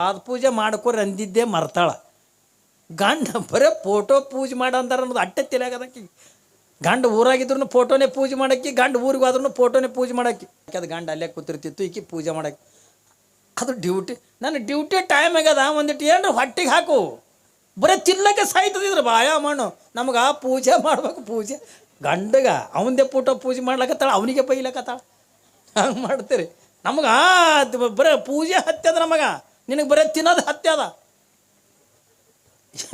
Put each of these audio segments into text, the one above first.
ಪಾದ ಪೂಜೆ ಮಾಡ್ಕೊರಿ ಅಂದಿದ್ದೇ ಮರ್ತಾಳ. ಗಂಡ ಬರೀ ಫೋಟೋ ಪೂಜೆ ಮಾಡ ಅಂತಾರ ಅನ್ನೋದು ಅಟ್ಟೆ ತಿಳಿಯಾಗದಕ್ಕಿ. ಗಂಡ ಊರಾಗಿದ್ರು ಫೋಟೋನೇ ಪೂಜೆ ಮಾಡಕ್ಕೆ, ಗಂಡ ಊರಿಗೆ ಹೋದ್ರೂ ಫೋಟೋನೇ ಪೂಜೆ ಮಾಡಕ್ಕೆ. ಅದು ಗಂಡ ಅಲ್ಲೇ ಕೂತಿರ್ತಿತ್ತು, ಈಕಿ ಪೂಜೆ ಮಾಡಕ್ಕೆ. ಅದು ಡ್ಯೂಟಿ, ನನ್ನ ಡ್ಯೂಟಿ ಟೈಮ್ ಆಗ್ಯದ, ಒಂದಿಟ್ಟು ಏನ್ರ ಹೊಟ್ಟಿಗೆ ಹಾಕು. ಬರೀ ತಿನ್ನಕ್ಕೆ ಸಾಯ್ತದಿದ್ರು ಬಾಯ ಮಣ್ಣು. ನಮಗೆ ಆ ಪೂಜೆ ಮಾಡ್ಬೇಕು. ಪೂಜೆ ಗಂಡಗ ಅವನದೇ ಫೋಟೋ ಪೂಜೆ ಮಾಡ್ಲಕತ್ತಾಳ, ಅವನಿಗೆ ಬೈಲಕತ್ತಾಳ. ಹಂಗೆ ಮಾಡ್ತೀರಿ. ನಮಗೆ ಬರೀ ಪೂಜೆ ಹತ್ಯದ, ನಮಗೆ ನಿನಗೆ ಬರೀ ತಿನ್ನೋದು ಹತ್ಯದ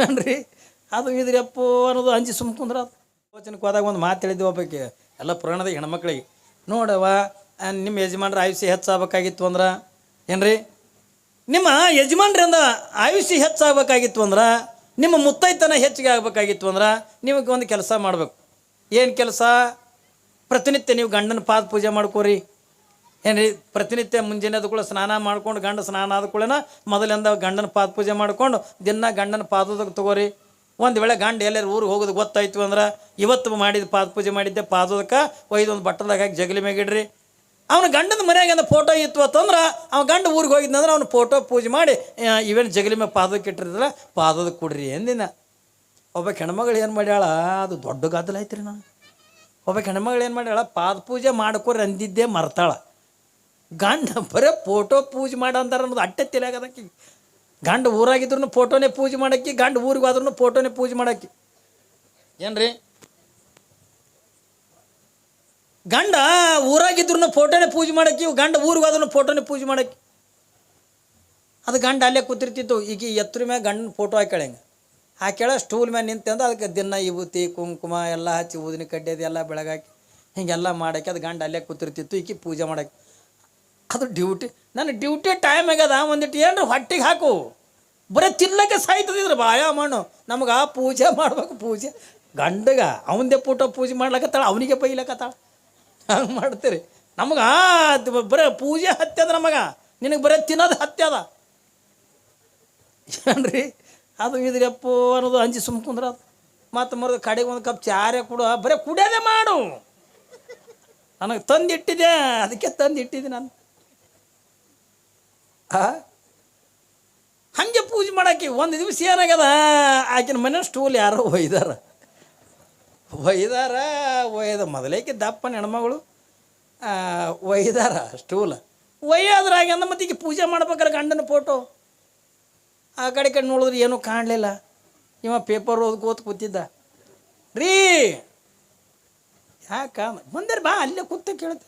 ಏನ್ರಿ. ಅದು ಇದ್ರಪ್ಪ ಅನ್ನೋದು ಅಂಜಿ ಸುಮ್ಕುಂದ್ರ. ಅದು ಯೋಚನೆಗೆ ಹೋದಾಗ ಒಂದು ಮಾತು ಹೇಳಿದ್ವಿ ಒಬ್ಬಕ್ಕೆ, ಎಲ್ಲ ಪುರಾಣದ ಹೆಣ್ಮಕ್ಳಿಗೆ. ನೋಡವ, ನಿಮ್ಮ ಯಜಮಾನ್ರ ಆಯುಷ್ಯ ಹೆಚ್ಚಾಗಬೇಕಾಗಿತ್ತು ಅಂದ್ರೆ ಏನ್ರಿ, ನಿಮ್ಮ ಯಜಮಾನ್ರಿಂದ ಆಯುಷ್ಯ ಹೆಚ್ಚಾಗಬೇಕಾಗಿತ್ತು ಅಂದ್ರೆ, ನಿಮ್ಮ ಮುತ್ತೈತನ ಹೆಚ್ಚಿಗೆ ಆಗಬೇಕಾಗಿತ್ತು ಅಂದ್ರೆ ನಿಮಗೆ ಒಂದು ಕೆಲಸ ಮಾಡಬೇಕು. ಏನು ಕೆಲಸ? ಪ್ರತಿನಿತ್ಯ ನೀವು ಗಂಡನ ಪಾದ ಪೂಜೆ ಮಾಡ್ಕೋರಿ. ಏನ್ರಿ, ಪ್ರತಿನಿತ್ಯ ಮುಂಜಾನೆ ಕೂಡ ಸ್ನಾನ ಮಾಡ್ಕೊಂಡು, ಗಂಡ ಸ್ನಾನ ಆದ ಕೂಡನ ಮೊದಲಿಂದ ಗಂಡನ ಪಾದ ಪೂಜೆ ಮಾಡ್ಕೊಂಡು ದಿನ ಗಂಡನ ಪಾದದಾಗ ತಗೋರಿ. ಒಂದು ವೇಳೆ ಗಂಡ ಎಲ್ಲರೂ ಊರಿಗೆ ಹೋಗೋದು ಗೊತ್ತಾಯ್ತು ಅಂದ್ರೆ, ಇವತ್ತು ಮಾಡಿದ ಪಾದ ಪೂಜೆ ಮಾಡಿದ್ದೆ ಪಾದದಕ್ಕೆ ಒಯ್ದು ಒಂದು ಬಟ್ಟದಾಗ ಹಾಕಿ ಜಗಲಿ ಮ್ಯಾಗಿಡ್ರಿ. ಅವನ ಗಂಡನ ಮನೆಯಾಗ ಫೋಟೋ ಇತ್ತು ಅಂತಂದ್ರೆ, ಅವ್ನ ಗಂಡ ಊರಿಗೆ ಹೋಗಿದ್ನಂದ್ರೆ ಅವ್ನು ಫೋಟೋ ಪೂಜೆ ಮಾಡಿ ಇವೇನು ಜಗಲಿ ಮ್ಯಾಗ ಪಾದಕ್ಕೆ ಇಟ್ಟಿರ್ತಲ್ಲ, ಪಾದಕ್ಕೆ ಕೊಡ್ರಿ ಎಂದಿನ. ಒಬ್ಬ ಹೆಣ್ಮಗಳು ಏನು ಮಾಡ್ಯಾಳ, ಅದು ದೊಡ್ಡ ಗದ್ದಲ ಐತ್ರಿ. ನಾನು ಒಬ್ಬ ಹೆಣ್ಮಗಳು ಏನು ಮಾಡ್ಯಾಳ, ಪಾದ ಪೂಜೆ ಮಾಡ್ಕೊರಿ ಅಂದಿದ್ದೇ ಮರ್ತಾಳ. ಗಂಡ ಬರೀ ಫೋಟೋ ಪೂಜೆ ಮಾಡ ಅಂತಾರ ಅನ್ನೋದು ಅಟ್ಟೆ ತಿಳಿಯಾಗದಕ್ಕಿ. ಗಂಡ ಊರಾಗಿದ್ರು ಫೋಟೋನೇ ಪೂಜೆ ಮಾಡಕ್ಕೆ, ಗಂಡ ಊರಿಗೆ ಹೋದ್ರೂ ಫೋಟೋನೇ ಪೂಜೆ ಮಾಡಕ್ಕೆ. ಏನ್ರಿ, ಗಂಡ ಊರಾಗಿದ್ರು ಫೋಟೋನೇ ಪೂಜೆ ಮಾಡಕ್ಕೆ, ಗಂಡ ಊರಿಗೆ ಹೋದ್ರೂ ಫೋಟೋನೇ ಪೂಜೆ ಮಾಡಕ್ಕೆ. ಅದು ಗಂಡ ಅಲ್ಲೇ ಕೂತಿರ್ತಿತ್ತು. ಈಗ ಎತ್ತರ ಮ್ಯಾಗ ಗಂಡನ ಫೋಟೋ ಹಾಕ್ಯಾಳ, ಹಿಂಗೆ ಹಾಕ್ಯಾಳ ಸ್ಟೂಲ್ ಮ್ಯಾಗ ನಿಂತಂದು ಅದಕ್ಕೆ ದಿನ ವಿಭೂತಿ ಕುಂಕುಮ ಎಲ್ಲ ಹಚ್ಚಿ ಊದಿನ ಕಡ್ಡಿದು ಎಲ್ಲ ಬೆಳಗಾಕಿ ಹಿಂಗೆಲ್ಲ ಮಾಡಕ್ಕೆ ಅದು ಗಂಡ ಅಲ್ಲೇ ಕೂತಿರ್ತಿತ್ತು, ಈಕಿ ಪೂಜೆ ಮಾಡಕ್ಕೆ. ಅದು ಡ್ಯೂಟಿ, ನನ್ನ ಡ್ಯೂಟಿ ಟೈಮ್ ಆಗ್ಯದ, ಒಂದಿಟ್ಟು ಏನ್ರ ಹೊಟ್ಟಿಗೆ ಹಾಕು. ಬರೀ ತಿನ್ನಕ್ಕೆ ಸಾಯ್ತದಿದ್ರು ಬಾಯ ಮಣ್ಣು. ನಮಗೆ ಆ ಪೂಜೆ ಮಾಡ್ಬೇಕು. ಪೂಜೆ ಗಂಡಗ ಅವನದೇ ಫೋಟೋ ಪೂಜೆ ಮಾಡ್ಲಕತ್ತಾಳ, ಅವನಿಗೆ ಬೈಲಕತ್ತಾಳ. ಹಂಗೆ ಮಾಡ್ತೀರಿ. ನಮಗೆ ಬರೀ ಪೂಜೆ ಹತ್ಯದ, ನಮಗೆ ನಿನಗೆ ಬರೀ ತಿನ್ನೋದು ಹತ್ಯದ ಏನ್ರಿ. ಅದು ಇದ್ರಪ್ಪ ಅನ್ನೋದು ಅಂಜಿ ಸುಮ್ಕುಂದ್ರ. ಅದು ಮತ್ತು ಮರದ ಕಡೆಗೆ ಒಂದು ಕಪ್ ಚಾರೆ ಕೊಡು, ಬರೀ ಕುಡಿಯೋದೇ ಮಾಡು. ನನಗೆ ತಂದಿಟ್ಟಿದ್ದೆ, ಅದಕ್ಕೆ ತಂದಿಟ್ಟಿದ್ದೆ ನಾನು. ಹಾಗೆ ಪೂಜೆ ಮಾಡಾಕಿ. ಒಂದು ದಿವಸ ಏನಾಗ್ಯದ, ಆಕಿನ ಮನೆ ಸ್ಟೂಲ್ ಯಾರೋ ಒಯ್ದಾರ ಮೊದಲೇಕೆ ದಪ್ಪನ ಹೆಣ್ಮಗಳು ಒಯ್ದಾರ ಸ್ಟೂಲ್ ಒಯ್ಯೋದ್ರಾಗ ಅಂದ. ಮತ್ತೆ ಈಗ ಪೂಜೆ ಮಾಡ್ಬೇಕಾರೆ ಗಂಡನ ಫೋಟೋ ಆ ಕಡೆ ನೋಡಿದ್ರೆ ಏನೂ ಕಾಣಲಿಲ್ಲ. ಇವ ಪೇಪರ್ ಓದ್ಕೋತ ಕೂತಿದ್ದ. ರೀ ಯಾಕ ಬಂದರೆ ಬಾ, ಅಲ್ಲೇ ಕೂತ ಕೇಳ್ತೆ.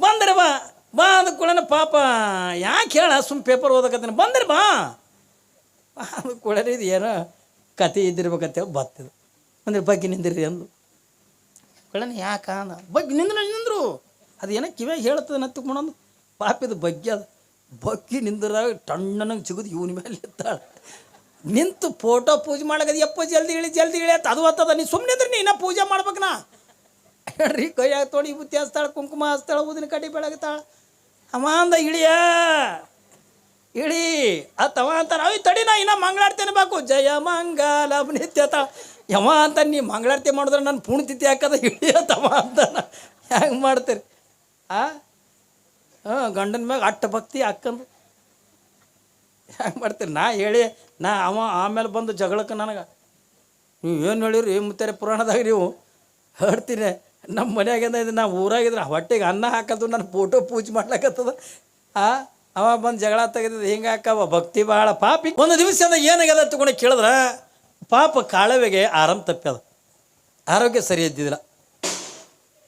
ಬಂದರೆ ಬಾ ಬಾ ಅಂದ ಕೂಡನ ಪಾಪ ಯಾಕೆ ಹೇಳ, ಸುಮ್ಮ ಪೇಪರ್ ಓದಕತ್ತಾನೆ. ಬಂದರೆ ಬಾ ಅದು ಕೂಡ ಇದು ಏನೋ ಕತೆ ಇದ್ದಿರ್ಬೇಕಂತೇಳಿ ಬರ್ತದೆ. ಅಂದ್ರೆ ಬಗ್ಗೆ ನಿಂದಿರಿ ಅಂದು ಕಳನ ಯಾಕ ಅಂದ. ಬಗ್ಗೆ ನಿಂದ್ರು ಅದು ಏನೋ ಕಿವ್ಯಾಗ ಹೇಳ್ತದೆ ನತ್ತಕೊಂಡಂದು. ಪಾಪಿದ ಬಗ್ಗೆ ಅದು ಬಗ್ಗಿ ನಿಂದ್ರಾಗ ಟಣ್ಣನಂಗೆ ಸಿಗುದು ಇವನ ಮೇಲೆ ಇರ್ತಾಳೆ. ನಿಂತು ಫೋಟೋ ಪೂಜೆ ಮಾಡಕದು. ಎಪ್ಪ ಜಲ್ದಿ ಇಳಿ ಅಂತ ಅದು ಹತ್ತದ. ನೀ ಸುಮ್ಮನೆ ಇದ್ರೆ ನೀನು ಪೂಜೆ ಮಾಡ್ಬೇಕನಾ ಹೇಳ್ರಿ. ಕೈಯಾಗ ತೊಡಿ ಬುತ್ತಿ ಹಚ್ತಾಳೆ, ಕುಂಕುಮ ಹಚ್ತಾಳೆ, ಊದಿನ ಕಡ್ಡಿ ಬೆಳಗ್ತಾಳೆ. ಅವ ಅಂದ ಇಳಿ ಅತ್ತವ ಅಂತಾರ. ಅವ್ ತಡಿನ ಇನ್ನ ಮಂಗಳಾರತಿ ಅನ್ಬೇಕು. ಜಯ ಮಂಗಲ ನಿತ್ಯ ತ ಯವ ಅಂತ. ನೀ ಮಂಗಳಾರತಿ ಮಾಡಿದ್ರೆ ನನ್ನ ಪುಣ್ಯತಿಥಿ ಹಾಕದ ಇಳಿಯತ್ತವ ಅಂತಾನ. ಹೆಂಗೆ ಮಾಡ್ತೀರಿ? ಗಂಡನ ಮ್ಯಾಗ ಅಟ್ಟ ಭಕ್ತಿ ಹಾಕಂದು ಹೆಂಗೆ ಮಾಡ್ತೀರಿ? ನಾ ಹೇಳಿ ಅವ ಆಮೇಲೆ ಬಂದು ಜಗಳಕ್ಕೆ ನನಗೆ ನೀವು ಏನು ಹೇಳಿರಿ ಮುತ್ತಾರೆ ಪುರಾಣದಾಗ ನೀವು ಹೇಳ್ತೀನಿ. ನಮ್ಮ ಮನ್ಯಾಗಿಂದ ಇದು ನಾ ಊರಾಗಿದ್ರೆ ಹೊಟ್ಟೆಗೆ ಅನ್ನ ಹಾಕೋದು ನನ್ನ ಫೋಟೋ ಪೂಜೆ ಮಾಡ್ಲಕತ್ತದ. ಅವ ಬಂದು ಜಗಳ ತೆಗೆದ ಹಿಂಗೆ ಹಾಕವ ಭಕ್ತಿ ಭಾಳ ಪಾಪಿ. ಒಂದು ದಿವಸ ಏನಾಗ್ಯದ ತಗೊಂಡು ಕೇಳಿದ್ರೆ ಪಾಪ ಕಾಳವೆಗೆ ಆರಾಮ ತಪ್ಪ್ಯದ, ಆರೋಗ್ಯ ಸರಿ ಇದ್ದಿದ್ದಿಲ್ಲ,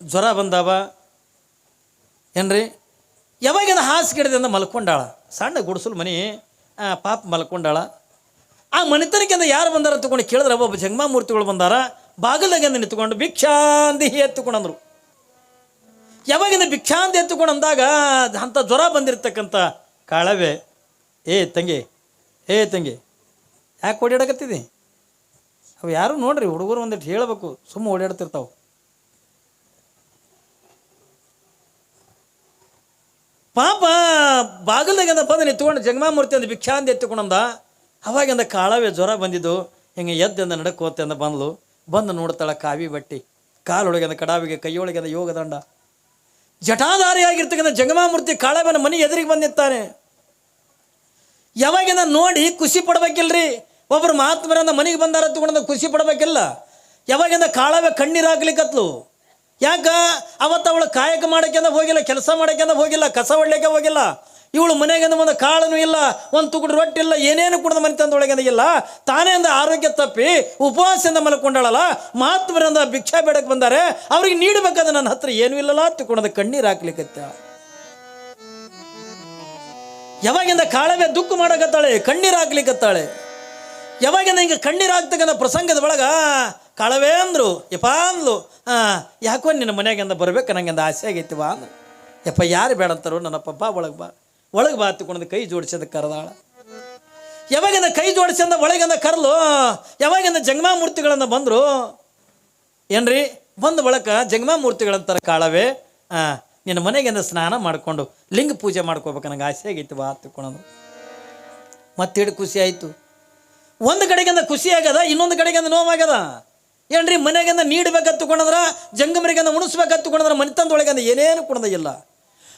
ಜ್ವರ ಬಂದಾವ ಏನ್ರಿ. ಯಾವಾಗಿಂದ ಹಾಸಿಗೆಡ್ದಿಂದ ಮಲ್ಕೊಂಡಾಳ. ಸಣ್ಣ ಗುಡಿಸಲು ಮನೆ, ಪಾಪ ಮಲ್ಕೊಂಡಾಳ. ಆ ಮನೆತನಕ್ಕಿಂದ ಯಾರು ಬಂದಾರ ತಗೊಂಡು ಕೇಳಿದ್ರೆ ಒಬ್ಬ ಜಂಗಮಾಮೂರ್ತಿಗಳು ಬಂದಾರ. ಬಾಗಿಲಾಗಿಂದ ನಿಂತ್ಕೊಂಡು ಭಿಕ್ಷಾಂದಿ ಎತ್ತುಕೊಂಡಂದ್ರು. ಯಾವಾಗಿಂದ ಭಿಕ್ಷಾಂದಿ ಎತ್ತುಕೊಂಡು ಅಂದಾಗ ಅಂಥ ಜ್ವರ ಬಂದಿರತಕ್ಕಂಥ ಕಾಳವೆ, ಏ ತಂಗಿ ಯಾಕೆ ಓಡಾಡಕತ್ತಿದಿ? ಅವು ಯಾರು ನೋಡ್ರಿ ಹುಡುಗರು ಒಂದಿಟ್ಟು ಹೇಳಬೇಕು, ಸುಮ್ಮ ಓಡಾಡ್ತಿರ್ತಾವೆ. ಪಾಪ ಬಾಗಿಲ್ದಾಗಿಂದ ಬಂದು ನಿಂತ್ಕೊಂಡು ಜಂಗಮಾಮೂರ್ತಿ ಅಂದ ಭಿಕ್ಷಾಂದಿ ಎತ್ತುಕೊಂಡಂದ. ಅವಾಗಿಂದ ಕಾಳವೆ ಜ್ವರ ಬಂದಿದ್ದು. ಹಿಂಗೆ ಎದ್ದಿಂದ ನಡಕೋತೆ ಅಂದ ಬಂದು ನೋಡ್ತಾಳ ಕಾವಿ ಬಟ್ಟಿ, ಕಾಲೊಳಗಿಂದ ಕಡಾವಿಗೆ, ಕೈಯೊಳಗಿಂದ ಯೋಗದಂಡ. ಜಟಾಧಾರಿಯಾಗಿರ್ತಕ್ಕಂಥ ಜಂಗಮಾಮೂರ್ತಿ ಕಾಳವನ ಮನೆ ಎದುರಿಗೆ ಬಂದಿರ್ತಾನೆ. ಯಾವಾಗಿಂದ ನೋಡಿ ಖುಷಿ ಪಡ್ಬೇಕಿಲ್ರಿ. ಒಬ್ಬರು ಮಹಾತ್ಮರಿಂದ ಮನೆಗೆ ಬಂದಾರ ತಗೊಂಡ ಖುಷಿ ಪಡ್ಬೇಕಿಲ್ಲ. ಯಾವಾಗಿಂದ ಕಾಳವೆ ಕಣ್ಣೀರು ಹಾಕ್ಲಿಕ್ಕತ್ಲು. ಯಾಕ ಅವತ್ತು ಅವಳು ಕಾಯಕ ಮಾಡೋಕ್ಕೆಂದ ಹೋಗಿಲ್ಲ, ಕೆಲಸ ಮಾಡೋಕ್ಕೆಂದ ಹೋಗಿಲ್ಲ, ಕಸ ಹೊಡ್ಲಿಕ್ಕೆ ಹೋಗಿಲ್ಲ. ಇವಳು ಮನೆಗಿಂದ ಒಂದು ಕಾಳನೂ ಇಲ್ಲ, ಒಂದು ತುಗುಡು ರೊಟ್ಟಿ ಇಲ್ಲ, ಏನೇನು ಕುಡ್ದು ಮನೆ ತಂದೊಳಗಿಂದ ಇಲ್ಲ. ತಾನೇ ಅಂದ ಆರೋಗ್ಯ ತಪ್ಪಿ ಉಪವಾಸದಿಂದ ಮಲ್ಕೊಂಡಾಳಲ್ಲ. ಮಹಾತ್ಮರಿಂದ ಭಿಕ್ಷಾ ಬೇಡಕ್ಕೆ ಬಂದಾರೆ, ಅವ್ರಿಗೆ ನೀಡಬೇಕಾದ ನನ್ನ ಹತ್ರ ಏನೂ ಇಲ್ಲಲ್ಲ ತಗೊಂಡದ ಕಣ್ಣೀರು ಹಾಕ್ಲಿಕ್ಕತ್ತ. ಯಾವಾಗಿಂದ ಕಾಳವೆ ದುಃಖ ಮಾಡಕತ್ತಾಳೆ, ಕಣ್ಣೀರು ಹಾಕ್ಲಿಕ್ಕತ್ತಾಳೆ. ಯಾವಾಗಿಂದ ಹಿಂಗೆ ಕಣ್ಣೀರು ಹಾಕ್ತಕ್ಕಂಥ ಪ್ರಸಂಗದ ಒಳಗ ಕಾಳವೇ ಅಂದರು. ಯಪ್ಪ ಅಂದ್ಲು, ಯಾಕೋ ನಿನ್ನ ಮನೆಯಾಗಿಂದ ಬರ್ಬೇಕು ನನಗಿಂದ ಆಸೆ ಆಗೈತಿ ಬಾ ಅಂದ್ರು. ಯಪ್ಪ ಯಾರು ಬೇಡ ಅಂತಾರೋ ನನ್ನಪ್ಪ, ಬಾ ಒಳಗೆ ಬಾ ತಗೊಂಡು ಕೈ ಜೋಡಿಸೋದಕ್ಕೆ ಕರೆದಾಳ. ಯಾವಾಗಿಂದ ಕೈ ಜೋಡಿಸಿಂದ ಒಳಗಿಂದ ಕರ್ಲು. ಯಾವಾಗಿಂದ ಜಂಗಮಾ ಮೂರ್ತಿಗಳನ್ನ ಬಂದರು ಏನ್ರಿ, ಬಂದ ಬಳಕ ಜಂಗಮಾ ಮೂರ್ತಿಗಳಂತಾರೆ ಕಾಳವೆ, ನಿನ್ನ ಮನೆಗಿಂದ ಸ್ನಾನ ಮಾಡಿಕೊಂಡು ಲಿಂಗ ಪೂಜೆ ಮಾಡ್ಕೋಬೇಕು ನನಗೆ ಆಸೆ ಆಗೈತಿ ಬಾ ತಗೊಳೋದು. ಮತ್ತಿಡು ಖುಷಿ ಆಯಿತು. ಒಂದು ಕಡೆಗಿಂದ ಖುಷಿ ಆಗ್ಯದ, ಇನ್ನೊಂದು ಕಡೆಗಿಂದ ನೋವಾಗ್ಯದ. ಏನ್ರಿ, ಮನೆಗಿಂದ ನೀಡಬೇಕಂತ ತಗೊಂಡ್ರ, ಜಂಗಮರಿಗಿಂದ ಉಣಿಸ್ಬೇಕಂತ ತಗೊಂಡ್ರ, ಮನೆತಂದೊಳಗಿಂದ ಏನೇನು ಕೊಡೋದಿಲ್ಲ.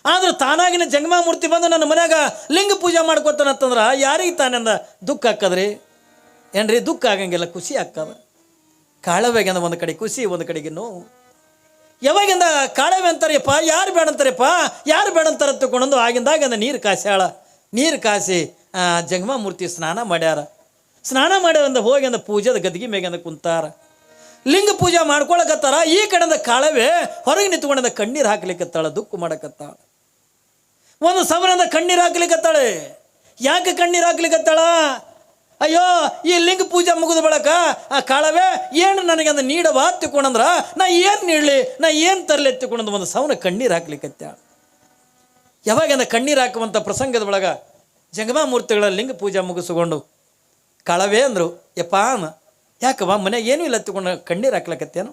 ಆದ್ರೆ ತಾನಾಗಿನ ಜಂಗಮಾ ಮೂರ್ತಿ ಬಂದು ನನ್ನ ಮನ್ಯಾಗ ಲಿಂಗ ಪೂಜೆ ಮಾಡ್ಕೊತಾನಂತಂದ್ರೆ ಯಾರಿಗೆ ತಾನಿಂದ ದುಃಖ ಹಾಕದ್ರಿ? ಏನ್ರಿ, ದುಃಖ ಆಗಂಗಿಲ್ಲ, ಖುಷಿ ಆಗ್ತದ. ಕಾಳವೆಗಿಂದ ಒಂದು ಕಡೆ ಖುಷಿ, ಒಂದು ಕಡೆಗೆ ನೋವು. ಯಾವಾಗಿಂದ ಕಾಳವೆ ಅಂತಾರಪ್ಪ, ಯಾರು ಬೇಡ ಅಂತಾರಪ್ಪ, ಯಾರು ಬೇಡ ಅಂತಾರ ತಗೊಂಡು ಆಗಿಂದಾಗಿಂದ ನೀರು ಕಾಸ್ಯಾಳ. ನೀರು ಕಾಸಿ ಜಂಗಮಾ ಮೂರ್ತಿ ಸ್ನಾನ ಮಾಡ್ಯಾರ. ಸ್ನಾನ ಮಾಡ್ಯಾರಂದ ಹೋಗಿಂದ ಪೂಜೆದ ಗದ್ಗಿ ಮೇಗಿಂದ ಕುಂತಾರ, ಲಿಂಗ ಪೂಜೆ ಮಾಡ್ಕೊಳಕತ್ತಾರ. ಈ ಕಡೆಯಿಂದ ಕಾಳವೆ ಹೊರಗೆ ನಿಂತ್ಕೊಂಡ ಕಣ್ಣೀರು ಹಾಕ್ಲಿಕ್ಕತ್ತಾಳ, ದುಃಖ ಮಾಡಕತ್ತಾಳ. ಒಂದು ಸಮಯದಿಂದ ಕಣ್ಣೀರು ಹಾಕ್ಲಿಕ್ಕತ್ತಾಳೆ. ಯಾಕೆ ಕಣ್ಣೀರು ಹಾಕ್ಲಿಕ್ಕತ್ತಾಳ? ಅಯ್ಯೋ, ಈ ಲಿಂಗ ಪೂಜೆ ಮುಗಿದ ಬಳಕ ಆ ಕಾಳವೆ ಏನು ನನಗೆ ನೀಡವಾ ತಿಳ್ಕೊಂಡ್ರ, ನಾ ಏನು ನೀಡಲಿ, ನಾ ಏನು ತರಲಿ ಎತ್ತಿಕೊಂಡ್ ಒಂದು ಸವನ ಕಣ್ಣೀರು ಹಾಕ್ಲಿಕ್ಕತ್ತಾಳ. ಯಾವಾಗಿಂದ ಕಣ್ಣೀರು ಹಾಕುವಂಥ ಪ್ರಸಂಗದ ಒಳಗ ಜಂಗಮಾ ಮೂರ್ತಿಗಳ ಲಿಂಗ ಪೂಜೆ ಮುಗಿಸ್ಕೊಂಡು ಕಾಳವೆ ಅಂದರು, ಯಪ್ಪ ಯಾಕವ್ವ ಮನೆಗೆ ಏನೂ ಇಲ್ಲ ತಗೊಂಡು ಕಣ್ಣೀರು ಹಾಕ್ಲಕತ್ತೇನು?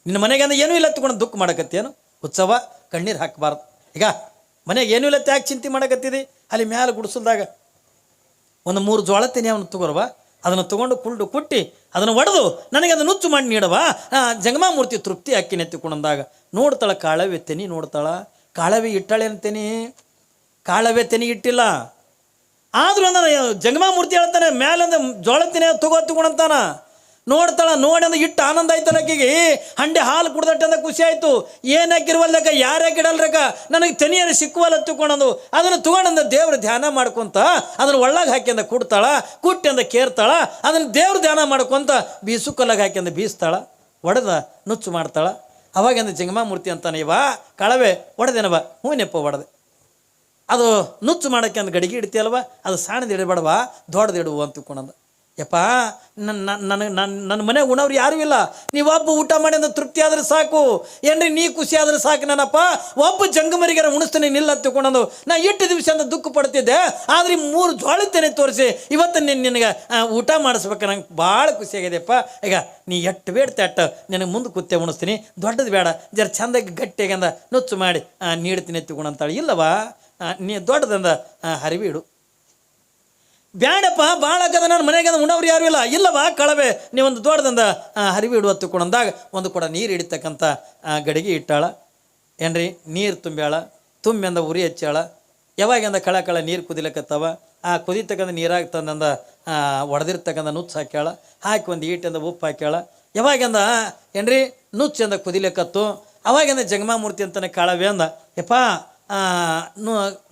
ನಿನ್ನ ಮನೆಗೆ ಏನೂ ಇಲ್ಲ ತಗೊಂಡು ದುಃಖ ಮಾಡಕತ್ತೇನು? ಉತ್ಸವ ಕಣ್ಣೀರು ಹಾಕಬಾರ್ದು. ಈಗ ಮನೆಗೆ ಏನೂ ಇಲ್ಲ ಯಾಕೆ ಚಿಂತೆ ಮಾಡಕತ್ತಿದಿ? ಅಲ್ಲಿ ಮ್ಯಾಲೆ ಗುಡಿಸಲ್ದಾಗ ಒಂದು 3 ಜೋಳ ತೆನೆ ಅವನು ತಗೋರವ, ಅದನ್ನು ತೊಗೊಂಡು ಕುಳ್ಳು ಕುಟ್ಟಿ ಅದನ್ನು ಒಡೆದು ನನಗೆ ಅದನ್ನು ನುಚ್ಚು ಮಾಡಿ ನೀಡವ, ಜಂಗಮಾ ಮೂರ್ತಿ ತೃಪ್ತಿ ಹಾಕಿ ನೆತ್ತಿಕೊಂಡಂದಾಗ ನೋಡ್ತಾಳ ಕಾಳವೆ ತೆನಿ, ನೋಡ್ತಾಳ ಕಾಳವೆ ಇಟ್ಟಾಳೇನು ತೆನಿ? ಕಾಳವೆ ತೆನಿ ಇಟ್ಟಿಲ್ಲ. ಆದ್ರೂ ಅಂದ್ರೆ ಜಂಗಮಾ ಮೂರ್ತಿ ಹೇಳ್ತಾನೆ ಮ್ಯಾಲಿಂದ ಜೋಳ ತೆನೆ ತಗೊಂಡಂತಾನ. ನೋಡ್ತಾಳ, ನೋಡಿ ಅಂದ್ರೆ ಇಟ್ಟು ಆನಂದ ಆಯ್ತಲ್ಲ ಆಕೆಗೆ. ಹಂಡೆ ಹಾಲು ಕುಡ್ದಟ್ಟಂದ ಖುಷಿ ಆಯಿತು. ಏನು ಹಾಕಿರುವಲ್ದಕ್ಕ, ಯಾರು ಹಾಕಿಡಲ್ರಕ್ಕ, ನನಗೆ ತೆನಿಯನ್ನು ಸಿಕ್ಕುವಲ್ಲ ತಗೊಂಡು ಅದನ್ನು ತಗೊಂಡಂದ ದೇವ್ರ ಧ್ಯಾನ ಮಾಡ್ಕೊತ ಅದನ್ನು ಒಳ್ಳಾಗ ಹಾಕಿಂದ ಕುಡ್ತಾಳ, ಕುಟ್ಟಿಂದ ಕೇರ್ತಾಳ, ಅದನ್ನು ದೇವ್ರ ಧ್ಯಾನ ಮಾಡ್ಕೊತ ಬೀಸು ಕಲ್ಲಾಗ ಹಾಕಿಂದ ಬೀಸ್ತಾಳ, ಒಡೆದ ನುಚ್ಚು ಮಾಡ್ತಾಳ. ಅವಾಗಿಂದ ಜಂಗಮಾ ಮೂರ್ತಿ ಅಂತಾನೆ, ಇವ ಕಾಳವೆ ಒಡೆದೇನವ? ಹೂನೆಪ್ಪ ಒಡೆದೆ. ಅದು ನುಚ್ಚು ಮಾಡೋಕ್ಕೆ ಅಂದು ಗಡಿಗೆ ಇಡ್ತೀಯಲ್ವ, ಅದು ಸಣ್ಣದು ಇಡಬೇಡವ, ದೊಡ್ಡದು ಇಡುವ ಅಂತ ತಿಳ್ಕೊಂಡಂದ. ಯಪ್ಪ ನನ್ನ ಮನೆಗೆ ಉಣವ್ರು ಯಾರೂ ಇಲ್ಲ, ನೀವೊಬ್ಬ ಊಟ ಮಾಡಿ ಅಂದ್ರೆ ತೃಪ್ತಿ ಆದ್ರೆ ಸಾಕು, ಏನ್ರಿ ನೀ ಖುಷಿ ಆದ್ರೆ ಸಾಕು ನನ್ನಪ್ಪ. ಒಬ್ಬ ಜಂಗಮರಿಗಾರ ಉಣಿಸ್ತಾನೆ ನಿಲ್ಲ ತಿಳ್ಕೊಂಡಂದು ನಾ 8 ದಿವಸ ಅಂತ ದುಃಖ ಪಡ್ತಿದ್ದೆ. ಆದ್ರೆ 3 ಜೋಳತ್ತೇನೆ ತೋರಿಸಿ ಇವತ್ತು ನಿನಗೆ ಊಟ ಮಾಡಿಸ್ಬೇಕು, ನಂಗೆ ಭಾಳ ಖುಷಿ ಆಗಿದೆಯಪ್ಪ. ಈಗ ನೀ ಎಟ್ಟು ಬೇಡ್ತೆ ಅಟ್ಟು ನಿನಗೆ ಮುಂದೆ ಕೂತೆ ಉಣಿಸ್ತೀನಿ, ದೊಡ್ಡದು ಬೇಡ, ಜರ ಚಂದಾಗಿ ಗಟ್ಟಿಯಾಗಂದ ನುಚ್ಚು ಮಾಡಿ ನೀಡ್ತೀನಿ ತಿಳ್ಕೊಂಡಂತಾಳೆ. ಇಲ್ಲವಾ, ನೀ ದೊಡ್ಡದಂದ ಹರಿವಿ ಇಡು. ಬ್ಯಾಡಪ್ಪ ಭಾಳ ಆಗದ, ನನ್ನ ಮನೆಗೆ ಉಣವ್ರು ಯಾರು ಇಲ್ಲ. ಇಲ್ಲವಾ ಕಾಳವೆ, ನೀವೊಂದು ದೊಡ್ಡದಂದ ಹರಿವಿ ಇಡುವ ತಿಳ್ಕೊಂಡಂದಾಗ ಒಂದು ಕೂಡ ನೀರು ಹಿಡಿತಕ್ಕಂಥ ಗಡಿಗೆ ಇಟ್ಟಾಳ. ಏನ್ರಿ, ನೀರು ತುಂಬ್ಯಾಳ, ತುಂಬಿಂದ ಉರಿ ಹಚ್ಚಾಳ. ಯಾವಾಗಿಂದ ಕಳ ನೀರು ಕುದಿಲಕತ್ತವ, ಆ ಕುದಿತಕ್ಕಂಥ ನೀರಾಗ ತಂದಂದ ಒಡೆದಿರ್ತಕ್ಕಂಥ ನುಚ್ಚು ಹಾಕ್ಯಾಳ, ಹಾಕಿ ಒಂದು ಈಟಿಂದ ಉಪ್ಪು ಹಾಕ್ಯಾಳ. ಯಾವಾಗಿಂದ ಏನ್ರಿ ನುಚ್ಚಿಂದ ಕುದಿಲಕತ್ತು, ಅವಾಗಿಂದ ಜಂಗಮಾ ಮೂರ್ತಿ ಅಂತಾನೆ ಕಾಳವೆ ಅಂದ, ಯಪ್ಪ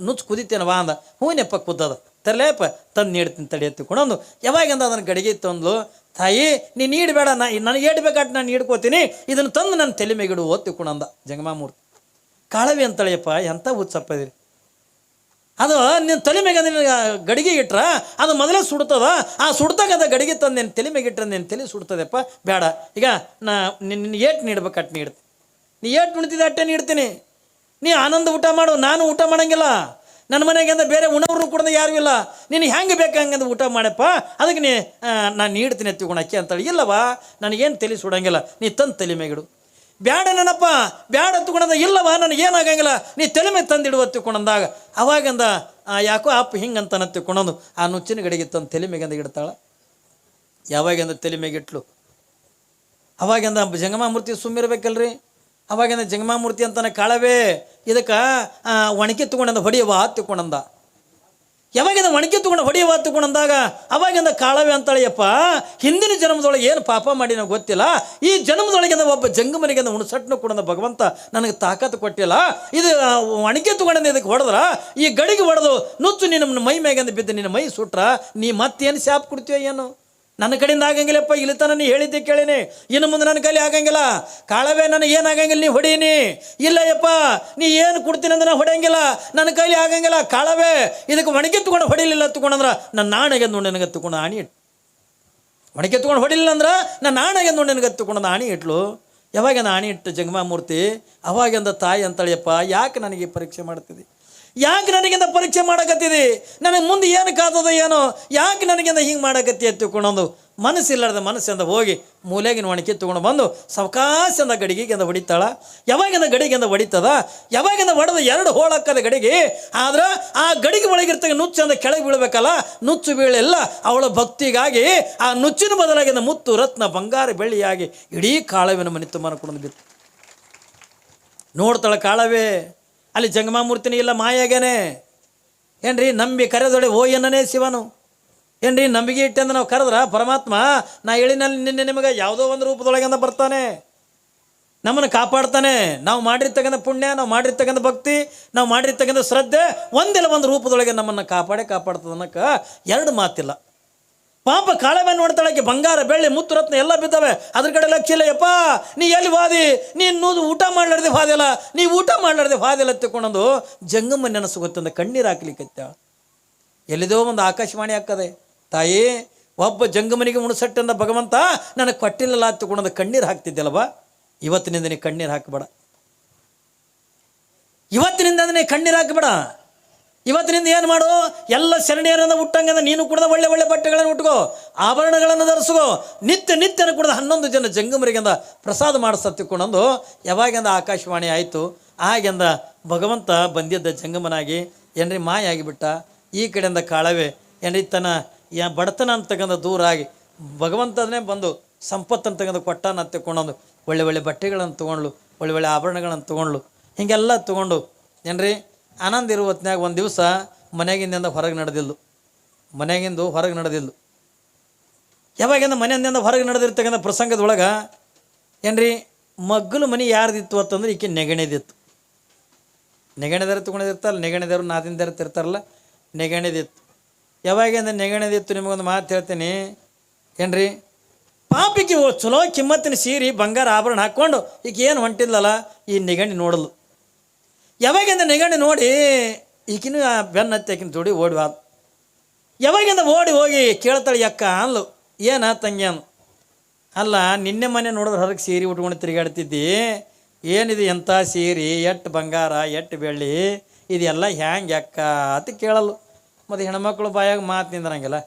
ನುಚ್ಚು ಕುದಿತೇನವಾ ಅಂದ. ಹೂನೆಪ್ಪ ಕುದ್ದದ, ತರಲೇಪ ತಂದು ನೀಡ್ತೀನಿ ತಡಿ ಎತ್ತಿಕೊಂಡು ಯಾವಾಗಿಂದ ಅದನ್ನು ಗಡಿಗೆ ತಂದ್ಲು. ತಾಯಿ ನೀ ನೀಡಬೇಡ, ನನಗೆ ಏಡ್ಬೇಕಾಟ್ ನಾನು ನೀಡ್ಕೋತೀನಿ, ಇದನ್ನು ತಂದು ನನ್ನ ತಲೆ ಮೇಗಿಡು ಓದ್ತಿಕೊಂಡಂದ ಜಂಗಮಾ ಮೂರ್ತಿ. ಕಾಳವೆ ಅಂತಳೆಯಪ್ಪ, ಎಂಥ ಉತ್ಸಪ್ಪ ಇದ್ರಿ. ಅದು ನಿನ್ನ ತಲೆ ಮೇಗ ಗಡಿಗೆ ಇಟ್ರ ಅದು ಮೊದಲೇ ಸುಡ್ತದ. ಆ ಸುಡ್ತಾಗದ ಗಡಿಗೆ ತಂದು ನಿನ್ನ ತಲೆ ಮೇಗಿಟ್ರ ನಿನ್ನ ತಲೆ ಸುಡ್ತದೆಪ್ಪ, ಬೇಡ. ಈಗ ನಿನ್ನ ಏಟು ನೀಡ್ಬೇಕು ಅಟ್ಟು ನೀಡ್ತೀನಿ, ನೀ ಏಟು ಉಣ್ತಿದ್ದೆ ಅಟ್ಟೆ ನೀಡ್ತೀನಿ. ನೀ ಆನಂದ ಊಟ ಮಾಡು, ನಾನು ಊಟ ಮಾಡೋಂಗಿಲ್ಲ. ನನ್ನ ಮನೆಗೆ ಬೇರೆ ಉಣವ್ರು ಕೂಡ ಯಾರೂ ಇಲ್ಲ, ನೀನು ಹೆಂಗೆ ಬೇಕು ಹಂಗಂದು ಊಟ ಮಾಡಪ್ಪ, ಅದಕ್ಕೆ ನಾನು ನೀಡ್ತೀನಿ ಎತ್ತಿಕೊಂಡು ಅಕ್ಕಿ ಅಂತೇಳಿ. ಇಲ್ಲವಾ, ನನಗೇನು ತಲೆ ಸುಡಂಗಿಲ್ಲ, ನೀ ತಂದು ತಲೆ ಮೇಗಿಡು. ಬ್ಯಾಡ ನನಪ್ಪ, ಬ್ಯಾಡ ಎತ್ತುಕೊಂಡಂದ. ಇಲ್ಲವಾ, ನನಗೇನಾಗಂಗಿಲ್ಲ, ನೀ ತಲೆ ಮೇಲೆ ತಂದಿಡುವ ಎತ್ತಿಕೊಂಡಂದಾಗ ಅವಾಗಿಂದ ಯಾಕೋ ಅಪ್ಪ ಹಿಂಗಂತ ತಿಳ್ಕೊಂಡಂದು ಆ ನುಚ್ಚಿನ ಗಡಿಗೆ ತಂದು ತಲೆ ಮೇಗಿಂದ ಇಡ್ತಾಳ. ಯಾವಾಗಿಂದ ತಲೆ ಮೇಗಿಟ್ಲು ಅವಾಗಿಂದ ಜಂಗಮಾ ಮೂರ್ತಿ ಸುಮ್ಮಿರ್ಬೇಕಲ್ರಿ. ಅವಾಗಿಂದ ಜಂಗಮಾ ಮೂರ್ತಿ ಅಂತಾನೆ ಕಾಳವೆ ಇದಕ್ಕೆ ಒಣಕಿ ತಗೊಂಡಂದ, ಹೊಡಿಯವ ತಿಳ್ಕೊಂಡಂದ. ಯಾವಾಗಿಂದ ಒಣಕೆ ತೊಗೊಂಡು ಹೊಡೆಯುವ ತಗೊಂಡಂದಾಗ ಅವಾಗಿಂದ ಕಾಳವೆ ಅಂತಾಳೆಯಪ್ಪ, ಹಿಂದಿನ ಜನ್ಮದೊಳಗೆ ಏನು ಪಾಪ ಮಾಡಿ ನನಗೆ ಗೊತ್ತಿಲ್ಲ, ಈ ಜನ್ಮದೊಳಗಿಂದ ಒಬ್ಬ ಜಂಗಮನಿಗಿಂದ ಹುಣಸಟ್ಟನ್ನು ಕೊಡಂದ ಭಗವಂತ ನನಗೆ ತಾಕತ್ತು ಕೊಟ್ಟಿಲ್ಲ, ಇದು ಒಣಕೆ ತೊಗೊಂಡ ಇದಕ್ಕೆ ಹೊಡೆದ್ರ ಈ ಗಡಿಗೆ ಹೊಡೆದು ನುಚ್ಚು ನಿನ್ನ ಮೈ ಮ್ಯಾಗಿಂದ ಬಿದ್ದು ನಿನ್ನ ಮೈ ಸುಟ್ರ ನೀ ಮತ್ತೇನು ಶಾಪ್ ಕೊಡ್ತೀಯ ಏನು? ನನ್ನ ಕಡೆಯಿಂದ ಆಗಂಗಿಲ್ಲಪ್ಪ, ಇಲ್ಲಿ ತನ ನೀ ಹೇಳಿದ್ದೆ ಕೇಳೀನಿ, ಇನ್ನು ಮುಂದೆ ನನ್ನ ಕೈಲಿ ಆಗಂಗಿಲ್ಲ. ಕಾಳವೆ ನನಗೆ ಏನು ಆಗಂಗಿಲ್ಲ, ನೀ ಹೊಡೀನಿ. ಇಲ್ಲ ಯಪ್ಪ, ನೀ ಏನು ಕೊಡ್ತೀನಿ ಅಂದ್ರೆ ನಾನು ಹೊಡೆಯಂಗಿಲ್ಲ, ನನ್ನ ಕೈಲಿ ಆಗಂಗಿಲ್ಲ. ಕಾಳವೆ ಇದಕ್ಕೆ ಒಣಕೆ ತೊಗೊಂಡು ಹೊಡಿಲಿಲ್ಲ ತಗೊಂಡಂದ್ರೆ ನನ್ನ ನಾಣೆಗೆ ನೋಡಿ ನನಗೆ ತಗೊಂಡು ಆಣಿ ಇಟ್ಟು, ಒಣಕೆ ತೊಗೊಂಡು ಹೊಡಿಲಿಲ್ಲ ಅಂದ್ರೆ ನನ್ನ ನಾಣೆಗೆ ನೋಡಿ ನನಗೆ ತಗೊಂಡು ಆಣಿ ಇಟ್ಲು. ಯಾವಾಗ ಆಣಿ ಇಟ್ಟು ಜಂಗಮಾಮೂರ್ತಿ ಅವಾಗಿಂದ ತಾಯಿ ಅಂತಾಳೆಯಪ್ಪ, ಯಾಕೆ ನನಗೆ ಪರೀಕ್ಷೆ ಮಾಡ್ತಿದ್ದಿ, ಯಾಕೆ ನನಗಿಂದ ಪರೀಕ್ಷೆ ಮಾಡಕತ್ತಿದಿ, ನನಗೆ ಮುಂದೆ ಏನು ಕಾದದ ಏನೋ, ಯಾಕೆ ನನಗಿಂದ ಹಿಂಗೆ ಮಾಡಕತ್ತಿ ಎತ್ತಿಕೊಂಡೊಂದು ಮನಸ್ಸಿಲ್ಲಾರ್ದ ಮನಸ್ಸಿಂದ ಹೋಗಿ ಮೂಲೆಗಿನ ಒಣಕೆ ತೊಗೊಂಡು ಬಂದು ಸಾವಕಾಶದಿಂದ ಗಡಿಗೆಗಿಂದ ಹೊಡಿತಾಳ. ಯಾವಾಗಿಂದ ಗಡಿಗೆಂದ ಹೊಡಿತದ, ಯಾವಾಗಿಂದ ಹೊಡೆದ 2 ಹೋಳಕ್ಕದ ಗಡಿಗೆ, ಆದ್ರೆ ಆ ಗಡಿಗೆ ಒಳಗಿರ್ತಕ್ಕ ನುಚ್ಚಂದ ಕೆಳಗೆ ಬೀಳ್ಬೇಕಲ್ಲ, ನುಚ್ಚು ಬೀಳೆಲ್ಲ ಅವಳ ಭಕ್ತಿಗಾಗಿ ಆ ನುಚ್ಚಿನ ಬದಲಾಗಿಂದ ಮುತ್ತು ರತ್ನ ಬಂಗಾರ ಬೆಳ್ಳಿಯಾಗಿ ಇಡೀ ಕಾಳವಿನ ಮನೆ ತುಂಬ ಕುಡಿದು ಬಿತ್ತು. ನೋಡ್ತಾಳೆ ಕಾಳವೆ, ಅಲ್ಲಿ ಜಂಗಮಾಮೂರ್ತಿನಿ ಇಲ್ಲ ಮಾಯಾಗೇನೆ ಏನ್ರಿ, ನಂಬಿ ಕರೆದೊಡೆ ಓ ಏನನೇ ಶಿವನು ಏನ್ರಿ, ನಂಬಿಕೆ ಇಟ್ಟಂದ್ರೆ ನಾವು ಕರೆದ್ರ ಪರಮಾತ್ಮ ನಾ ಹೇಳಿನಲ್ಲಿ ನಿನ್ನೆ ನಿಮಗೆ ಯಾವುದೋ ಒಂದು ರೂಪದೊಳಗಿಂದ ಬರ್ತಾನೆ, ನಮ್ಮನ್ನು ಕಾಪಾಡ್ತಾನೆ. ನಾವು ಮಾಡಿರ್ತಕ್ಕಂಥ ಪುಣ್ಯ, ನಾವು ಮಾಡಿರ್ತಕ್ಕಂಥ ಭಕ್ತಿ, ನಾವು ಮಾಡಿರ್ತಕ್ಕಂಥ ಶ್ರದ್ಧೆ ಒಂದಿಲ್ಲ ಒಂದು ರೂಪದೊಳಗೆ ನಮ್ಮನ್ನು ಕಾಪಾಡ್ತದೆ ಅನ್ನೋಕ್ಕೆ 2 ಮಾತಿಲ್ಲ. ಪಾಪ ಕಾಳವೆ ನೋಡ್ತಾಳಕ್ಕೆ ಬಂಗಾರ ಬೆಳ್ಳಿ ಮುತ್ತು ರತ್ನ ಎಲ್ಲ ಬಿದ್ದಾವೆ, ಅದ್ರ ಕಡೆ ಲಕ್ಷ್ಯ ಇಲ್ಲ. ಯಪ್ಪ ನೀ ಎಲ್ಲಿ ವಾದಿ, ನೀನು ಊಟ ಮಾಡ್ಲಾರ್ದೆ ಹಾದಿಲ್ಲ, ನೀ ಊಟ ಮಾಡ್ಲಾರ್ದೆ ಹಾದಿಲ್ಲ ತಿಳ್ಕೊಂಡಂದು ಜಂಗಮ್ಮ ನೆನಸು ಗೊತ್ತಂದ ಕಣ್ಣೀರು ಹಾಕ್ಲಿಕ್ಕತ್ತ. ಎಲ್ಲಿದೋ ಒಂದು ಆಕಾಶವಾಣಿ ಹಾಕದೆ, ತಾಯಿ ಒಬ್ಬ ಜಂಗಮನಿಗೆ ಮುಣಸಟ್ಟಂದ ಭಗವಂತ ನನಗೆ ಕೊಟ್ಟಿಲ್ಲಲ್ಲ ತಿಳ್ಕೊಂಡಂದು ಕಣ್ಣೀರು ಹಾಕ್ತಿದ್ದೆಲ್ಲವ. ಇವತ್ತಿನಿಂದ ನೀ ಕಣ್ಣೀರು ಹಾಕಬೇಡ, ಇವತ್ತಿನಿಂದ ನೀ ಕಣ್ಣೀರು ಹಾಕಬೇಡ. ಇವತ್ತಿನಿಂದ ಏನು ಮಾಡು, ಎಲ್ಲ ಶರಣಿಯರನ್ನು ಹುಟ್ಟಂಗಂದ ನೀನು ಕುಡ್ದ ಒಳ್ಳೆ ಒಳ್ಳೆ ಬಟ್ಟೆಗಳನ್ನು ಉಟ್ಕೋ, ಆಭರಣಗಳನ್ನು ಧರಿಸ್ಕೋ, ನಿತ್ಯನ ಕುಡ್ದ 11 ಜನ ಜಂಗಮರಿಗಿಂದ ಪ್ರಸಾದ ಮಾಡಿಸತ್ತಿಕೊಂಡಂದು ಯಾವಾಗಿಂದ ಆಕಾಶವಾಣಿ ಆಯಿತು ಆಗಿಂದ ಭಗವಂತ ಬಂದಿದ್ದ ಜಂಗಮನಾಗಿ ಏನ್ರಿ ಮಾಯ ಆಗಿಬಿಟ್ಟ. ಈ ಕಡೆಯಿಂದ ಕಾಳವೆ ಏನ್ರಿ ತನ್ನ ಬಡತನ ಅಂತಕ್ಕಂಥ ದೂರ ಆಗಿ ಭಗವಂತನೇ ಬಂದು ಸಂಪತ್ತನ್ನು ತಗೊಂಡು ಕೊಟ್ಟಾನ ಅಂತಕೊಂಡೊಂದು ಒಳ್ಳೆ ಒಳ್ಳೆ ಬಟ್ಟೆಗಳನ್ನು ತೊಗೊಂಡ್ಲು, ಒಳ್ಳೆ ಒಳ್ಳೆ ಆಭರಣಗಳನ್ನು ತೊಗೊಂಡ್ಲು. ಹೀಗೆಲ್ಲ ತೊಗೊಂಡು ಏನ್ರಿ ಆನಂದ ಇರುವ ಹೊತ್ನಾಗ ಒಂದು ದಿವಸ ಮನೆಗಿಂದ ಹೊರಗೆ ನಡೆದಿಲ್ಲು, ಮನೆಗಿಂದು ಹೊರಗೆ ನಡೆದಿಲ್ಲು. ಯಾವಾಗಿಂದ ಮನೆಯಿಂದ ಹೊರಗೆ ನಡೆದಿರ್ತಕ್ಕಂಥ ಪ್ರಸಂಗದೊಳಗೆ ಏನ್ರಿ ಮಗ್ಗಲು ಮನೆ ಯಾರ್ದಿತ್ತು ಅಂತಂದ್ರೆ ಈಕೆ ನೆಗಣೆದಿತ್ತು. ನೆಗಣೆದಾರ ತೊಗೊಂಡಿರ್ತಾರಲ್ಲ, ನೆಗಣೆದವರು ನಾದಿಂದಾರ ತಿರ್ತಾರಲ್ಲ, ನೆಗಣೆದಿತ್ತು. ಯಾವಾಗಿಂದ ನೆಗಣೆದಿತ್ತು ನಿಮಗೊಂದು ಮಾತು ಹೇಳ್ತೀನಿ ಏನ್ರಿ, ಪಾಪಿಗೆ ಚಲೋ ಕಿಮ್ಮತ್ತಿನ ಸೀರೆ ಬಂಗಾರ ಆಭರಣ ಹಾಕ್ಕೊಂಡು ಈಗ ಏನು ಹೊಂಟಿದ್ಲಲ್ಲ ಈ ನೆಗಣಿ ನೋಡಲು. ಯಾವಾಗಿಂದ ನೆಗಣಿ ನೋಡಿ ಈಗಿನ ಬೆನ್ನ ಹತ್ತಿ ಆಕಿನ ಜೋಡಿ ಓಡಿ ಹೋದ. ಯಾವಾಗಿಂದ ಓಡಿ ಹೋಗಿ ಕೇಳ್ತಾಳೆ, ಅಕ್ಕ ಅನ್ಲು, ಏನ ತಂಗಿ ಅನ್ನು, ಅಲ್ಲ ನಿನ್ನೆ ಮನೆ ನೋಡಿದ್ರೆ ಹೊರಗೆ ಸೀರೆ ಉಟ್ಕೊಂಡು ತಿರುಗಾಡ್ತಿದ್ದಿ, ಏನಿದು ಎಂಥ ಸೀರೆ, ಎಟ್ಟು ಬಂಗಾರ ಎಟ್ಟು ಬೆಳ್ಳಿ, ಇದೆಲ್ಲ ಹ್ಯಾಂಗೆ ಅಕ್ಕ ಅಂತ ಕೇಳಲು. ಮತ್ತು ಹೆಣ್ಮಕ್ಳು ಬಾಯಾಗ ಮಾತು ನಿಂದ್ರಂಗಿಲ್ಲ,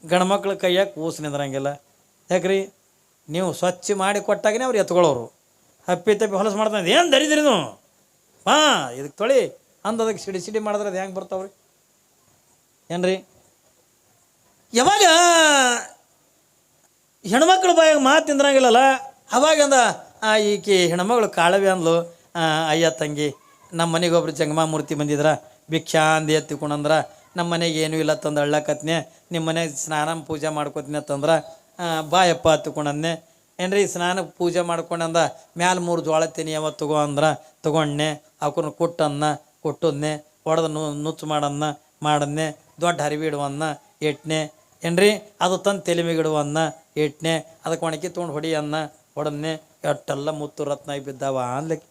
ಗಂಡ್ಮಕ್ಳು ಕೈಯಾಗ ಕೂಸು ನಿಂದ್ರಂಗಿಲ್ಲ. ಯಾಕ್ರಿ ನೀವು ಸ್ವಚ್ಛ ಮಾಡಿ ಕೊಟ್ಟಾಗನೇ ಅವ್ರು ಎತ್ಕೊಳ್ಳೋರು, ಹಪ್ಪಿ ತಪ್ಪಿ ಹೊಲಸು ಮಾಡ್ತಾನೆ, ಏನು ದರಿದ್ರಿ ನೀವು ಇದಕ್ಕೆ ತೊಳಿ ಅಂದದಕ್ಕೆ ಸಿಡಿ ಮಾಡಿದ್ರೆ ಅದು ಹೆಂಗೆ ಬರ್ತಾವ್ರಿ ಏನ್ರಿ. ಯಾವಾಗ ಹೆಣ್ಮಕ್ಳು ಬಾಯಾಗ ಮಾತು ತಿಂದ್ರಂಗಿಲ್ಲಲ್ಲ ಅವಾಗಂದ ಈಕೆ ಹೆಣ್ಮಗಳು ಕಾಳವೆ ಅಂದ್ಲು, ಅಯ್ಯ ತಂಗಿ ನಮ್ಮ ಮನೆಗೆ ಒಬ್ರು ಜಂಗಮಾಮೂರ್ತಿ ಬಂದಿದ್ರ ಭಿಕ್ಷಾ ಅಂದು ಎತ್ತಿಕೊಂಡಂದ್ರೆ ನಮ್ಮ ಮನೆಗೆ ಏನೂ ಇಲ್ಲ ತಂದು ಅಳ್ಳಕತ್ನೆ, ನಿಮ್ಮ ಮನೆಗೆ ಸ್ನಾನ ಪೂಜೆ ಮಾಡ್ಕೋತೀನಿ ಅಂತಂದ್ರೆ ಬಾಯಪ್ಪ ಹತ್ಕೊಂಡಂದೆ ಏನ್ರಿ. ಸ್ನಾನ ಪೂಜೆ ಮಾಡ್ಕೊಂಡಂದ ಮ್ಯಾಲೆ 3 ಜೋಳ ತಿನಿ ಯಾವತ್ತು ತಗೋ ಅಂದ್ರೆ ತೊಗೊಂಡೆ, ಅವ್ರನ್ನ ಕೊಟ್ಟದ್ನೆ ಹೊಡೆದ ನುಚ್ಚು ಮಾಡನ್ನೆ ದೊಡ್ಡ ಹರಿವಿ ಇಡುವನ್ನ ಎಟ್ನೆ ಏನ್ರಿ, ಅದು ತಂದು ತಲೆ ಮೇಲೆ ಇಡುವನ್ನ ಎಟ್ನೆ, ಅದಕ್ಕೆ ಒಣಕಿ ತೊಗೊಂಡು ಹೊಡನ್ನೆ ಎಟ್ಟೆಲ್ಲ ಮುತ್ತು ರತ್ನ ಬಿದ್ದಾವ ಅನ್ಲಿಕ್ಕೆ.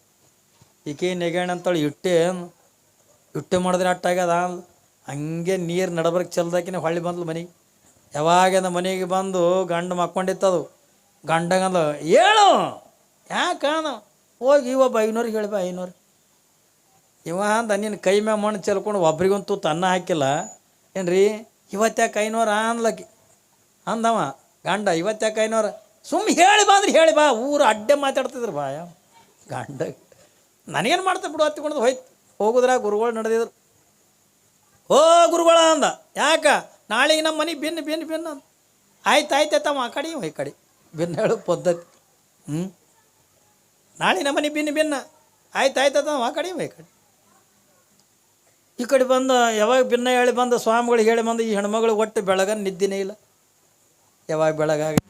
ಈಕೆ ನೆಗಣ ಅಂತೇಳಿ ಇಟ್ಟೆ ಮಾಡಿದ್ರೆ ಅಟ್ಟಾಗ್ಯದ ಅಂದ್ಲು. ಹಂಗೆ ನೀರು ನಡಬರ್ಗೆ ಚೆಲ್ದಾಕಿನ ಹೊಳ್ಳಿ ಬಂದ್ಲು ಮನೆಗೆ. ಯಾವಾಗಿಂದ ಮನೆಗೆ ಬಂದು ಗಂಡು ಮಕ್ಕೊಂಡಿತ್ತದು, ಗಂಡಗಂದು ಹೇಳು ಯಾಕಾನ ಹೋಗಿ ಒಬ್ಬ 500 ಹೇಳಿ ಬಾ 500 ಇವ ಅಂದ ನಿನ್ನ ಕೈ ಮ್ಯಾಗ ಮಣ್ಣು ಚೆಲ್ಕೊಂಡು ಒಬ್ರಿಗಂತೂ ತನ್ನ ಹಾಕಿಲ್ಲ ಏನ್ರಿ. ಇವತ್ತ್ಯಾಕೆ 500 ಅಂದ್ಲಕ್ಕಿ ಅಂದವ ಗಂಡ, ಇವತ್ತ್ಯಾಕೆ 500 ಸುಮ್ಮ ಹೇಳಿ ಬಾ ಅಂದ್ರೆ ಹೇಳಿ ಬಾ, ಊರು ಅಡ್ಡೆ ಮಾತಾಡ್ತಿದ್ರು ಬಾಯ ಗಂಡ. ನನಗೇನು ಮಾಡ್ತಾ ಬಿಡು ಹತ್ತಿಕೊಂಡು ಹೋಯ್ತು. ಹೋಗುದ್ರಾಗ ಗುರುಗಳು ನಡೆದಿದ್ರು. ಓ ಗುರುಗಳ ಅಂದ, ಯಾಕ ನಾಳೆಗೆ ನಮ್ಮ ಮನೆಗೆ ಬೆನ್ನು ಅಂದ. ಆಯ್ತಾಯ್ತಮ್ಮ ಆ ಕಡೆ ಈ ಕಡೆ ಬೆನ್ನು ಹೇಳು ಪದ್ಧತಿ. ನಾಳೆ ನಮ್ಮ ಮನೆ ಬೆನ್ನ ಆಯ್ತಾಯ್ತಮ್ಮ ಆ ಕಡೆ ಈ ಕಡೆ. ಈ ಕಡೆ ಬಂದು ಯಾವಾಗ ಭಿನ್ನ ಹೇಳಿ ಬಂದು ಸ್ವಾಮಿಗಳಿಗೆ ಹೇಳಿ ಬಂದು ಈ ಹೆಣ್ಮಗಳು ಒಟ್ಟು ಬೆಳಗ ನಿದ್ದಿನೇ ಇಲ್ಲ. ಯಾವಾಗ ಬೆಳಗಾಗಿ